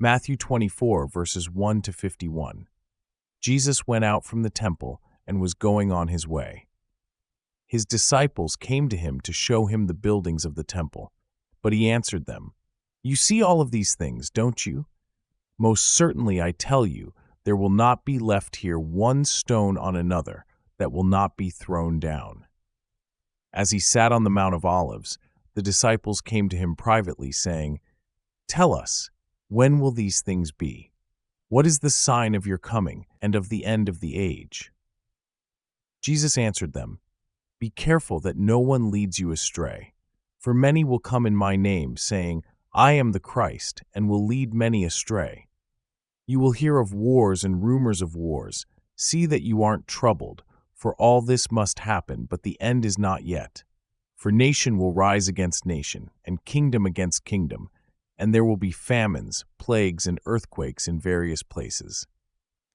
Matthew 24, verses 1 to 51. Jesus went out from the temple and was going on his way. His disciples came to him to show him the buildings of the temple, but he answered them, "You see all of these things, don't you? Most certainly I tell you, there will not be left here one stone on another that will not be thrown down." As he sat on the Mount of Olives, the disciples came to him privately, saying, "Tell us, when will these things be? What is the sign of your coming and of the end of the age?" Jesus answered them, "Be careful that no one leads you astray. For many will come in my name, saying, 'I am the Christ,' and will lead many astray. You will hear of wars and rumors of wars. See that you aren't troubled, for all this must happen, but the end is not yet. For nation will rise against nation, and kingdom against kingdom, and there will be famines, plagues, and earthquakes in various places.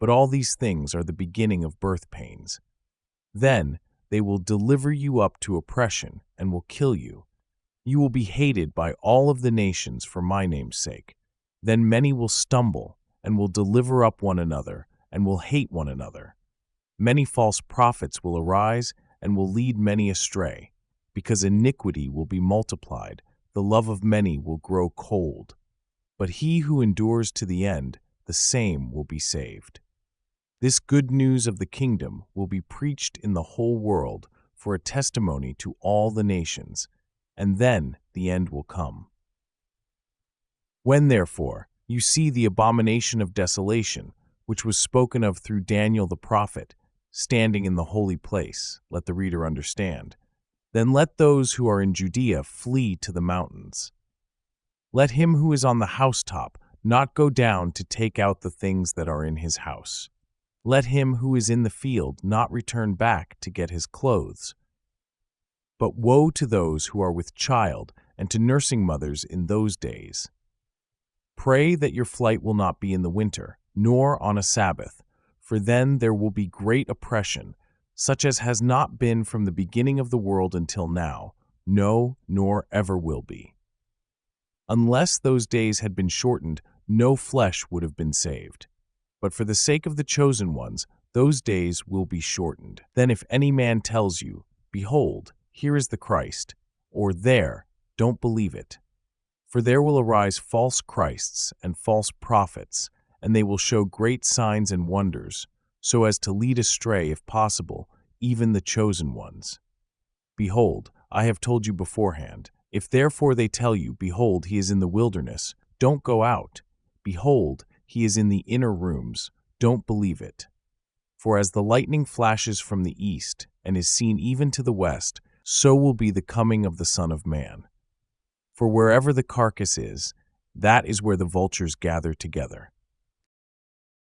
But all these things are the beginning of birth pains. Then they will deliver you up to oppression and will kill you. You will be hated by all of the nations for my name's sake. Then many will stumble and will deliver up one another and will hate one another. Many false prophets will arise and will lead many astray. Because iniquity will be multiplied, the love of many will grow cold. But he who endures to the end, the same will be saved. This good news of the kingdom will be preached in the whole world for a testimony to all the nations, and then the end will come. When, therefore, you see the abomination of desolation, which was spoken of through Daniel the prophet, standing in the holy place, let the reader understand, then let those who are in Judea flee to the mountains. Let him who is on the housetop not go down to take out the things that are in his house. Let him who is in the field not return back to get his clothes. But woe to those who are with child and to nursing mothers in those days. Pray that your flight will not be in the winter, nor on a Sabbath, for then there will be great oppression, such as has not been from the beginning of the world until now, no, nor ever will be. Unless those days had been shortened, no flesh would have been saved. But for the sake of the chosen ones, those days will be shortened. Then if any man tells you, 'Behold, here is the Christ,' or 'There,' don't believe it. For there will arise false Christs and false prophets, and they will show great signs and wonders, so as to lead astray, if possible, even the chosen ones. Behold, I have told you beforehand. If therefore they tell you, 'Behold, he is in the wilderness,' don't go out. 'Behold, he is in the inner rooms,' don't believe it. For as the lightning flashes from the east and is seen even to the west, so will be the coming of the Son of Man. For wherever the carcass is, that is where the vultures gather together.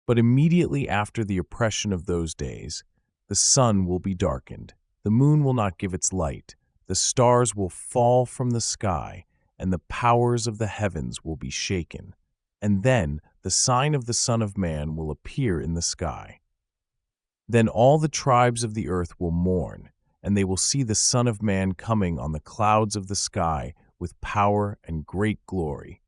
But immediately after the oppression of those days, the sun will be darkened, the moon will not give its light, the stars will fall from the sky, and the powers of the heavens will be shaken. And then the sign of the Son of Man will appear in the sky. Then all the tribes of the earth will mourn, and they will see the Son of Man coming on the clouds of the sky with power and great glory.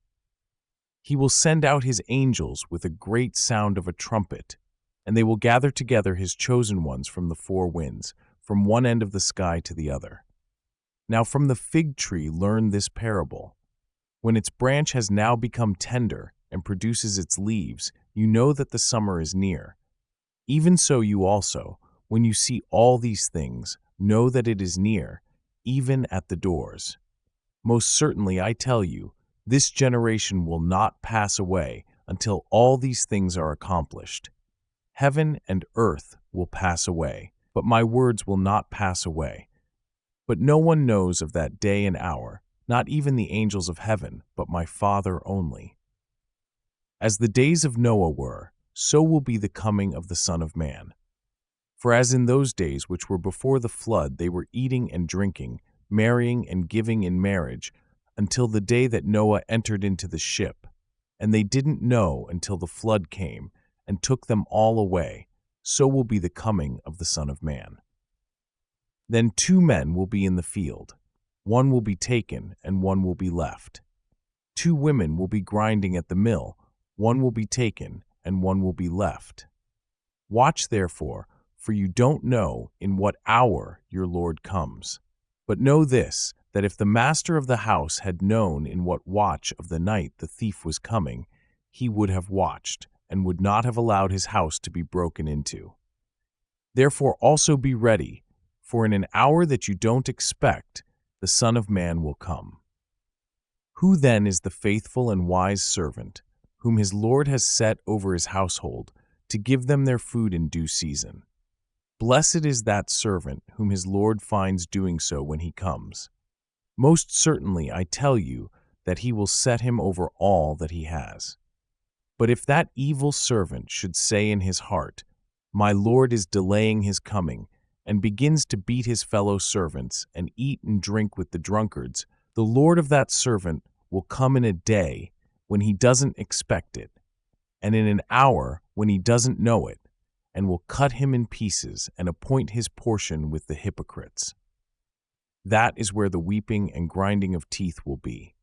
He will send out his angels with a great sound of a trumpet, and they will gather together his chosen ones from the four winds, from one end of the sky to the other. Now from the fig tree learn this parable. When its branch has now become tender and produces its leaves, you know that the summer is near. Even so you also, when you see all these things, know that it is near, even at the doors. Most certainly I tell you, this generation will not pass away until all these things are accomplished. Heaven and earth will pass away, but my words will not pass away. But no one knows of that day and hour, not even the angels of heaven, but my Father only. As the days of Noah were, so will be the coming of the Son of Man. For as in those days which were before the flood they were eating and drinking, marrying and giving in marriage, until the day that Noah entered into the ship, and they didn't know until the flood came and took them all away, so will be the coming of the Son of Man. Then 2 men will be in the field, one will be taken and one will be left. 2 women will be grinding at the mill, One will be taken, and one will be left. Watch therefore, for you don't know in what hour your Lord comes. But know this, that if the master of the house had known in what watch of the night the thief was coming, he would have watched, and would not have allowed his house to be broken into. Therefore also be ready, for in an hour that you don't expect, the Son of Man will come. Who then is the faithful and wise servant, whom his Lord has set over his household, to give them their food in due season? Blessed is that servant whom his Lord finds doing so when he comes. Most certainly I tell you that he will set him over all that he has. But if that evil servant should say in his heart, "My Lord is delaying his coming," and begins to beat his fellow servants and eat and drink with the drunkards, the Lord of that servant will come in a day when he doesn't expect it, and in an hour when he doesn't know it, and will cut him in pieces and appoint his portion with the hypocrites. That is where the weeping and grinding of teeth will be.